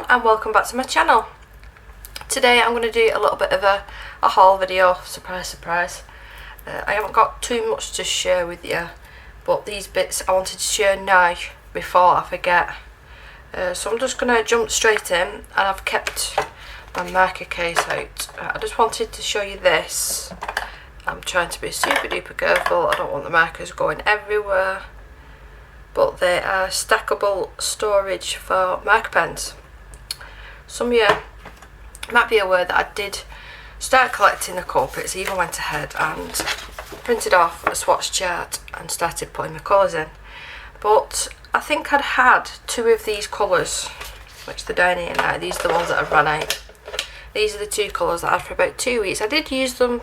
everyone and welcome back to my channel. Today I'm going to do a little bit of a haul video, surprise. I haven't got too much to share with you, but these bits I wanted to share now before I forget. So I'm just going to jump straight in, and I've kept my marker case out. I just wanted to show you this. I'm trying to be super duper careful, I don't want the markers going everywhere. But they are stackable storage for marker pens. Some of you might be aware that I did start collecting the culprits. I even went ahead and printed off a swatch chart and started putting my colours in. But I think I'd had two of these colours, which they're down here now. These are the ones that I've run out. These are the two colours that I had for about 2 weeks. I did use them,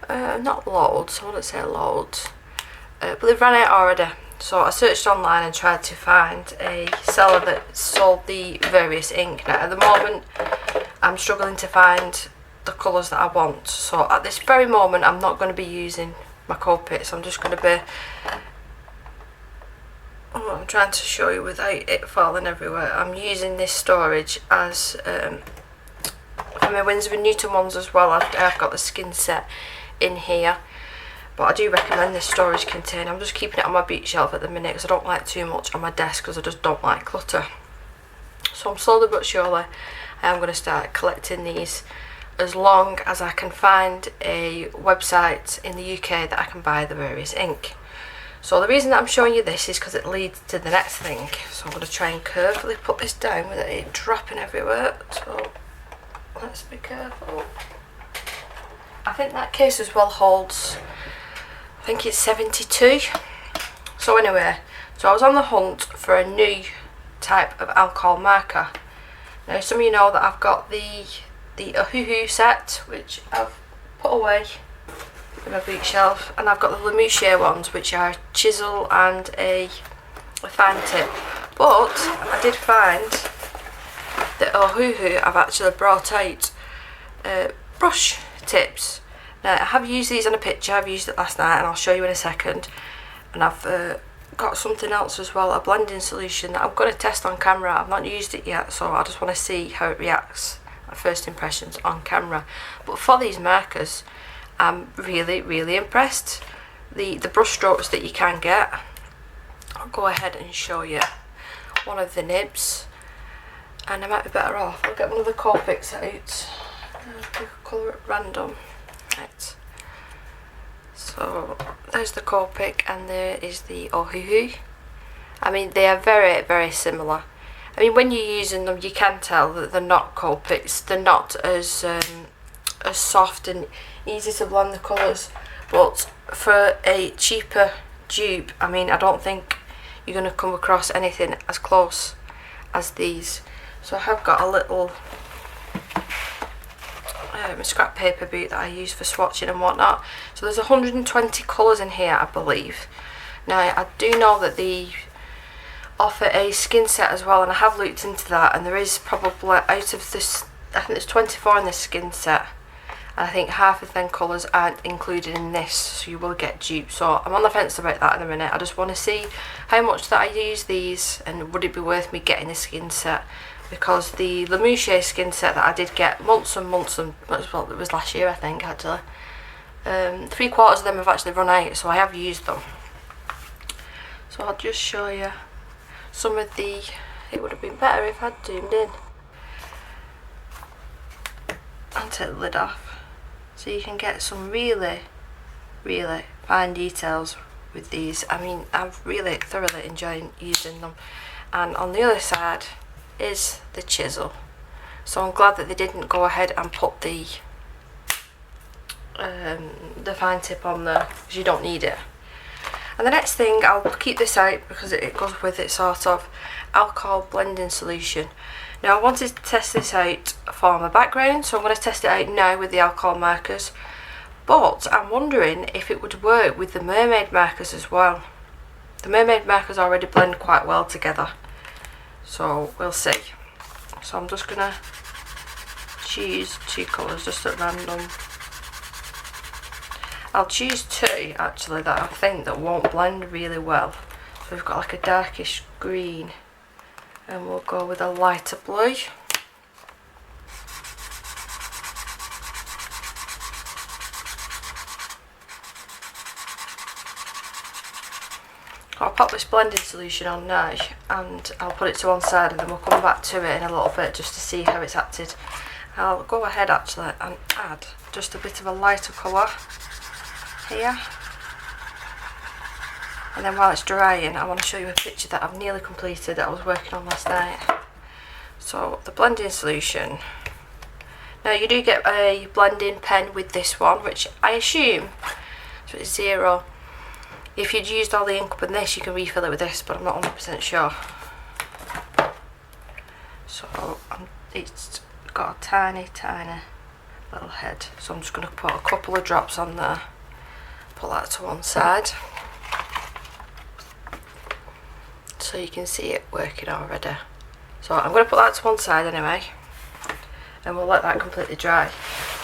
not loads, I wouldn't say loads, but they've run out already. So I searched online and tried to find a seller that sold the various ink. Now at the moment I'm struggling to find the colours that I want. So at this very moment I'm not going to be using my culprits. I'm just going to be, I'm trying to show you without it falling everywhere. I'm using this storage as for my Winsor & Newton ones as well. I've got the skin set in here. But I do recommend this storage container. I'm just keeping it on my bookshelf at the minute because I don't like too much on my desk because I just don't like clutter. So I'm slowly but surely I am going to start collecting these as long as I can find a website in the UK that I can buy the various ink. So the reason that I'm showing you this is because it leads to the next thing. So I'm going to try and carefully put this down without it dropping everywhere. So let's be careful. I think that case as well holds, I think it's 72. So anyway, so I was on the hunt for a new type of alcohol marker. Now some of you know that I've got the Ohuhu set, which I've put away in my bookshelf, and I've got the Lemouche ones, which are chisel and a fine tip. But I did find that Ohuhu I've actually brought out brush tips. Now I have used these on a picture, I've used it last night and I'll show you in a second. And I've got something else as well, a blending solution that I'm going to test on camera. I've not used it yet, so I just want to see how it reacts at first impressions on camera. But for these markers I'm really impressed. The brush strokes that you can get, I'll go ahead and show you one of the nibs, and I might be better off, I'll get one of the Copics out. Pick a colour at random. Right. So there's the Copic and there is the Ohuhu. I mean they are very similar. I mean when you're using them you can tell that they're not Copics. They're not as soft and easy to blend the colours. But for a cheaper dupe, I mean I don't think you're going to come across anything as close as these. So I have got a little scrap paper boot that I use for swatching and whatnot. So there's 120 colours in here, I believe. Now I do know that they offer a skin set as well, and I have looked into that, and there is probably, out of this, I think there's 24 in this skin set, and I think half of them colours aren't included in this, so you will get duped. So I'm on the fence about that in a minute. I just want to see how much that I use these, and would it be worth me getting the skin set. Because the Lemouche skin set that I did get months and well, it was last year I think actually, 3/4 of them have actually run out, so I have used them. So I'll just show you some of the, it would have been better if I'd zoomed in. I'll take the lid off so you can get some really fine details with these. I mean I'm really thoroughly enjoying using them. And on the other side is the chisel, so I'm glad that they didn't go ahead and put the fine tip on there because you don't need it. And the next thing, I'll keep this out because it goes with it, sort of alcohol blending solution. Now I wanted to test this out for my background, so I'm going to test it out now with the alcohol markers, but I'm wondering if it would work with the mermaid markers as well. The mermaid markers already blend quite well together, so we'll see. So I'm just gonna choose two colours just at random. I'll choose two actually that I think that won't blend really well. So we've got like a darkish green And we'll go with a lighter blue. I'll pop this blending solution on now and I'll put it to one side, and then we'll come back to it in a little bit just to see how it's acted. I'll go ahead actually and add just a bit of a lighter colour here. And then while it's drying, I want to show you a picture that I've nearly completed that I was working on last night. So the blending solution. Now you do get a blending pen with this one, which I assume so it's 0. If you'd used all the ink up in this, you can refill it with this, but I'm not 100% sure. So it's got a tiny little head. So I'm just going to put a couple of drops on there. Put that to one side. So you can see it working already. So I'm going to put that to one side anyway. And we'll let that completely dry.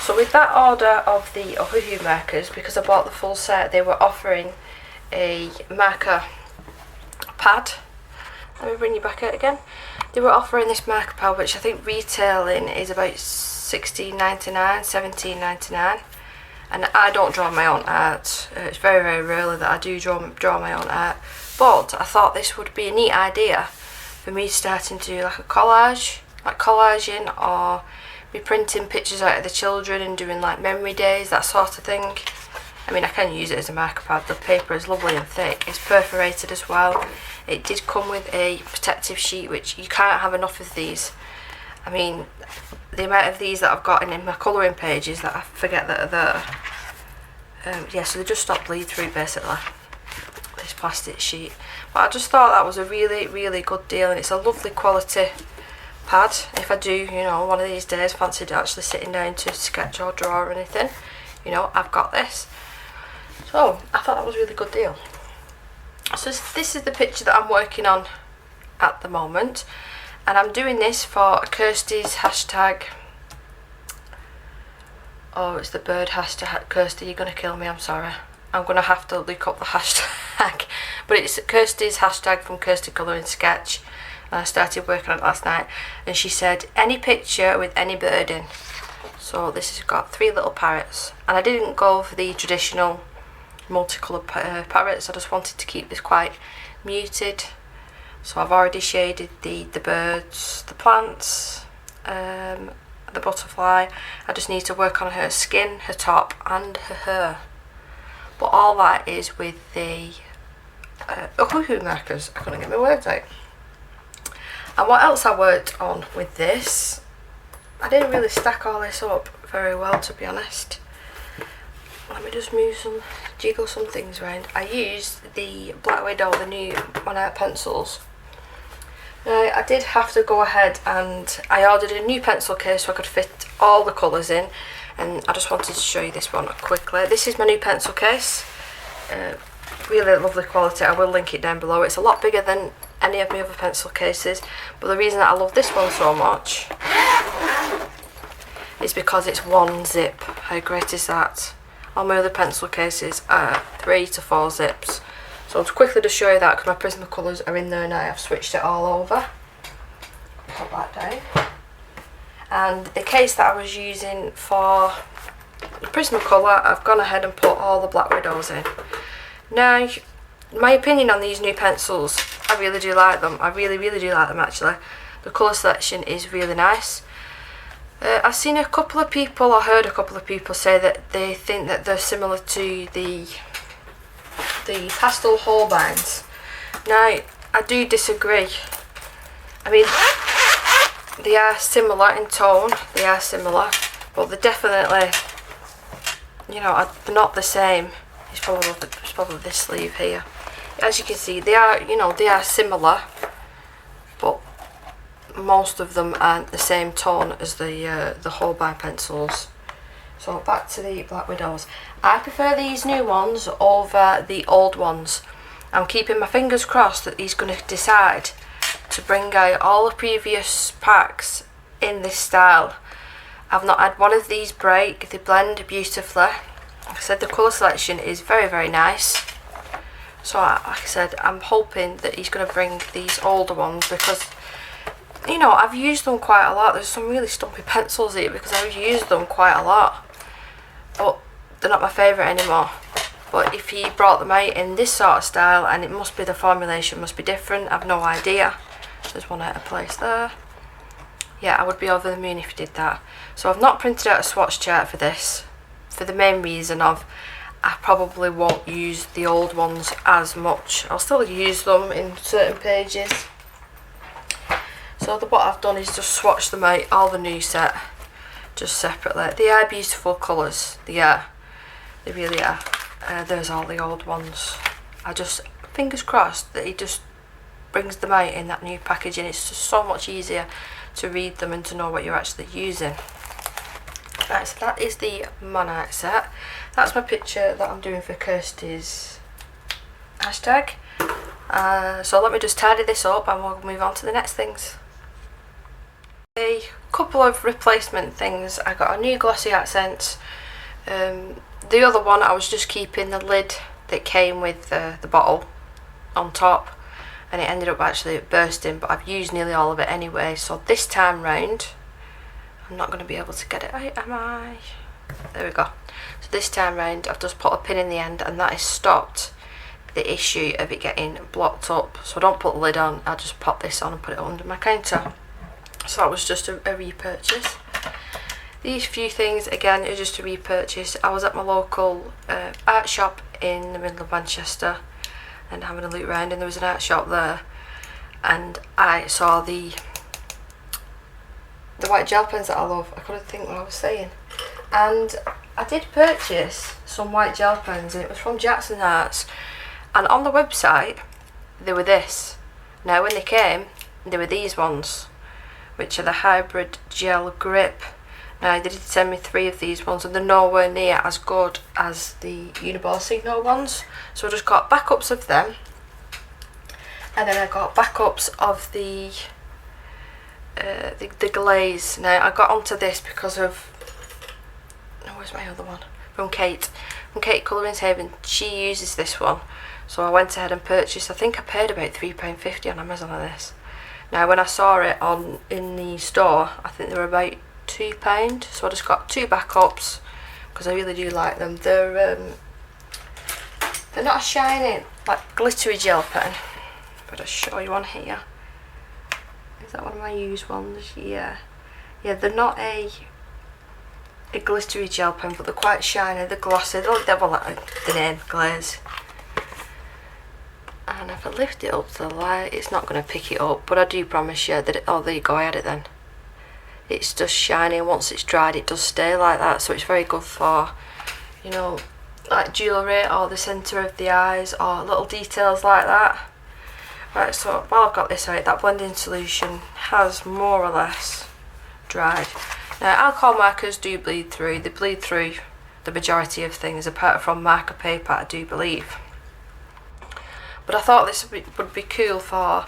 So with that order of the Ohuhu markers, because I bought the full set, they were offering a marker pad. Let me bring you back out again. They were offering this marker pad, which I think retailing is about $16.99, $17.99. And I don't draw my own art. It's very, very rarely that I do draw my own art. But I thought this would be a neat idea for me starting to do like a collage, like collaging or reprinting pictures out of the children and doing like memory days, that sort of thing. I mean, I can use it as a marker pad. The paper is lovely and thick. It's perforated as well. It did come with a protective sheet, which you can't have enough of these. I mean, the amount of these that I've got in my colouring pages that I forget that are there. Yeah, so they just stop bleed through basically, this plastic sheet. But I just thought that was a really, really good deal, and it's a lovely quality pad. If I do, you know, one of these days fancied actually sitting down to sketch or draw or anything, you know, I've got this. So I thought that was a really good deal. So this is the picture that I'm working on at the moment, and I'm doing this for Kirsty's hashtag. Oh, it's the bird hashtag. Kirsty, you're gonna kill me, I'm sorry. I'm gonna have to look up the hashtag. But it's Kirsty's hashtag from Kirsty Colouring Sketch. And I started working on it last night, and she said any picture with any bird in. So this has got 3 little parrots, and I didn't go for the traditional multicoloured parrots. I just wanted to keep this quite muted. So I've already shaded the birds, the plants, the butterfly. I just need to work on her skin, her top and her hair. But all that is with the Ohuhu markers. I couldn't get my words out. And what else I worked on with this, I didn't really stack all this up very well, to be honest. Let me just jiggle some things around. I used the Black Widow, the new One Art pencils. Now I did have to go ahead and I ordered a new pencil case so I could fit all the colours in, and I just wanted to show you this one quickly. This is my new pencil case. Really lovely quality. I will link it down below. It's a lot bigger than any of my other pencil cases, but the reason that I love this one so much is because it's 1 zip. How great is that? All my other pencil cases are 3 to 4 zips. So I'll quickly just show you that because my Prismacolors are in there now. I've switched it all over. Put that down. And the case that I was using for the Prismacolor, I've gone ahead and put all the Black Widows in. Now, my opinion on these new pencils, I really do like them. I really, really do like them actually. The colour selection is really nice. I've seen a couple of people, or heard a couple of people say that they think that they're similar to the pastel Holbeins. Now, I do disagree. I mean, they are similar in tone, they are similar, but they're definitely, you know, they're not the same. It's probably this sleeve here. As you can see, they are, you know, they are similar, but most of them aren't the same tone as the Holbein pencils. So back to the Black Widows. I prefer these new ones over the old ones. I'm keeping my fingers crossed that he's going to decide to bring out all the previous packs in this style. I've not had one of these break. They blend beautifully. Like I said, the colour selection is very, very nice. So like I said, I'm hoping that he's going to bring these older ones, because you know, I've used them quite a lot. There's some really stumpy pencils here because I've used them quite a lot, but they're not my favourite anymore. But if he brought them out in this sort of style, and it must be the formulation must be different, I've no idea. There's one out of place there. Yeah, I would be over the moon if he did that. So I've not printed out a swatch chart for this, for the main reason of I probably won't use the old ones as much. I'll still use them in certain pages. So what I've done is just swatch them out, all the new set, just separately. They are beautiful colours, they are. They really are. There's all the old ones. I just, fingers crossed that he just brings them out in that new packaging. It's just so much easier to read them and to know what you're actually using. Right, so that is the Monarch set. That's my picture that I'm doing for Kirsty's hashtag. So let me just tidy this up and we'll move on to the next things. A couple of replacement things. I got a new glossy accents. The other one I was just keeping the lid that came with the bottle on top, and it ended up actually bursting, but I've used nearly all of it anyway. So this time round, I'm not going to be able to get it out, am I? There we go. So this time round I've just put a pin in the end, and that has stopped the issue of it getting blocked up. So I don't put the lid on, I just pop this on and put it under my counter. So that was just a repurchase. These few things again is just a repurchase. I was at my local art shop in the middle of Manchester and having a look around, and there was an art shop there, and I saw the white gel pens that I love. I couldn't think what I was saying, and I did purchase some white gel pens, and it was from Jackson Arts, and on the website they were this. Now when they came, they were these ones, which are the hybrid gel grip. Now they did send me 3 of these ones, and they're nowhere near as good as the Uniball Signo ones. So I just got backups of them, and then I got backups of the glaze. Now I got onto this because of, oh, where's my other one? From Kate Colouring's Haven. She uses this one, so I went ahead and purchased. I think I paid about £3.50 on Amazon on this. Now when I saw it in the store, I think they were about £2, so I just got 2 backups because I really do like them. They're not a shiny, like glittery gel pen, but I'll show you one here. Is that one of my used ones? Yeah, they're not a glittery gel pen, but they're quite shiny, they're glossy, they're like the name, glaze. And if I lift it up to the light, it's not going to pick it up, but I do promise you that oh, there you go, I had it then. It's just shiny, and once it's dried it does stay like that, so it's very good for, you know, like jewellery or the centre of the eyes or little details like that. Right, so while I've got this out, that blending solution has more or less dried. Now alcohol markers do bleed through, they bleed through the majority of things apart from marker paper, I do believe. But I thought this would be cool for,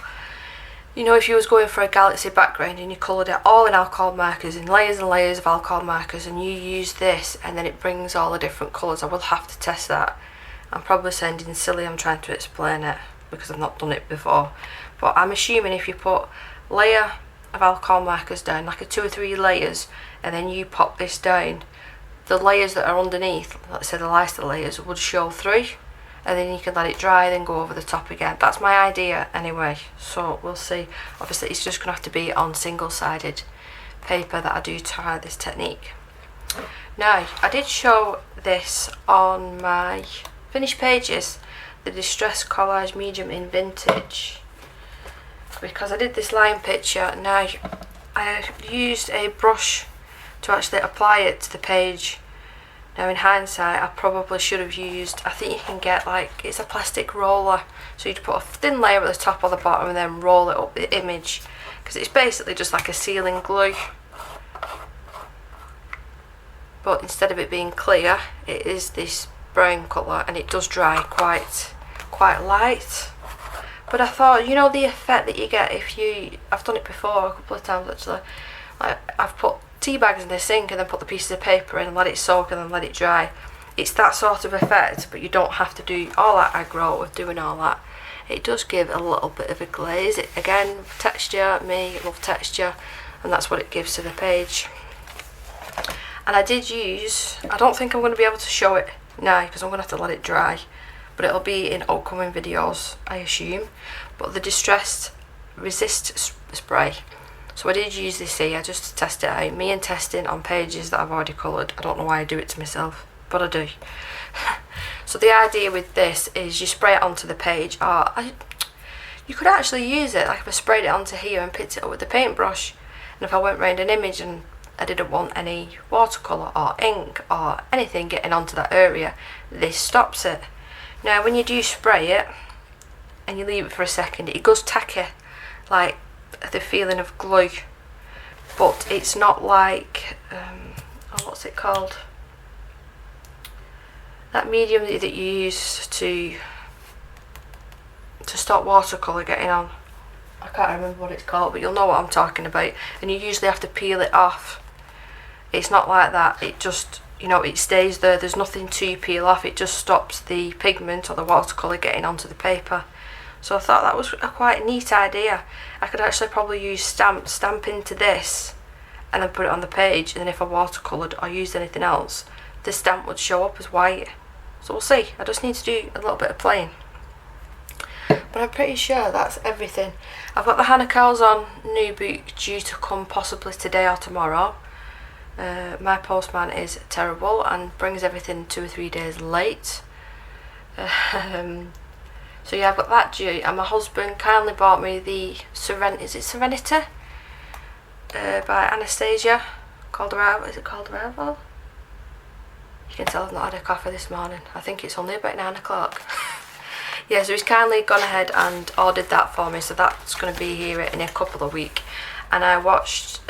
you know, if you was going for a galaxy background and you coloured it all in alcohol markers, in layers and layers of alcohol markers, and you use this and then it brings all the different colours. I will have to test that. I'm probably sounding silly, I'm trying to explain it because I've not done it before. But I'm assuming if you put layer of alcohol markers down, like a 2 or 3 layers, and then you pop this down, the layers that are underneath, let's say the lighter layers, would show through. And then you can let it dry, then go over the top again. That's my idea anyway, so we'll see. Obviously it's just going to have to be on single-sided paper that I do try this technique. Now, I did show this on my finished pages, the Distress Collage Medium in Vintage, because I did this line picture. Now, I used a brush to actually apply it to the page. Now in hindsight I probably should have used, I think you can get like, it's a plastic roller, so you'd put a thin layer at the top or the bottom and then roll it up the image, because it's basically just like a sealing glue, but instead of it being clear it is this brown colour, and it does dry quite light. But I thought, you know, the effect that you get if you, I've done it before a couple of times actually, like I've put tea bags in the sink and then put the pieces of paper in and let it soak and then let it dry. It's that sort of effect, but you don't have to do all that aggro of doing all that. it does give a little bit of a glaze. Again, texture, me love texture, and that's what it gives to the page. And I did use, I don't think I'm going to be able to show it now because I'm going to have to let it dry, but it'll be in upcoming videos, I assume. But the Distressed Resist spray. So I did use this here just to test it out. Me and testing on pages that I've already coloured. I don't know why I do it to myself, but I do. So the idea with this is you spray it onto the page, or you could actually use it, like if I sprayed it onto here and picked it up with the paintbrush, and if I went round an image and I didn't want any watercolour or ink or anything getting onto that area, this stops it. Now when you do spray it and you leave it for a second, it goes tacky, like the feeling of glue, but it's not like what's it called, that medium that you use to stop watercolour getting on. I can't remember what it's called, but you'll know what I'm talking about, and you usually have to peel it off. It's not like that, it just, you know, it stays there, there's nothing to peel off, it just stops the pigment or the watercolour getting onto the paper. So I thought that was a quite neat idea. I could actually probably use stamp into this and then put it on the page, and then if I watercoloured or used anything else, the stamp would show up as white. So we'll see, I just need to do a little bit of playing. But I'm pretty sure that's everything. I've got the Hannah Calzone new book due to come possibly today or tomorrow. My postman is terrible and brings everything 2 or 3 days late. So yeah, I've got that due, and my husband kindly bought me the Serenity? By Anastasia. Calderavo, is it Calderavo? You can tell I've not had a coffee this morning. I think it's only about 9 o'clock. Yeah, so he's kindly gone ahead and ordered that for me, so that's going to be here in a couple of weeks. And I watched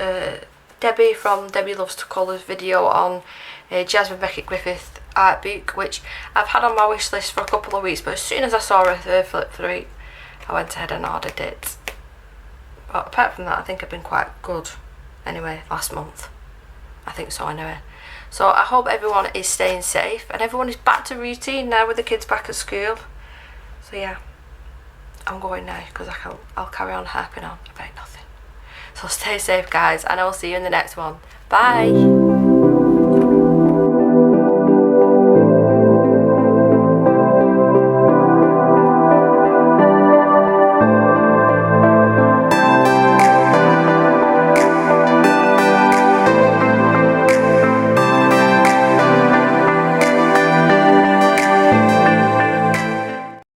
Debbie from Debbie Loves to Colours video on Jasmine Beckett Griffith art book, which I've had on my wish list for a couple of weeks, but as soon as I saw her flip through, I went ahead and ordered it. But apart from that, I think I've been quite good anyway last month. I think so anyway. So I hope everyone is staying safe and everyone is back to routine now with the kids back at school. So yeah, I'm going now because I'll carry on harping on about nothing. So stay safe guys, and I will see you in the next one. Bye!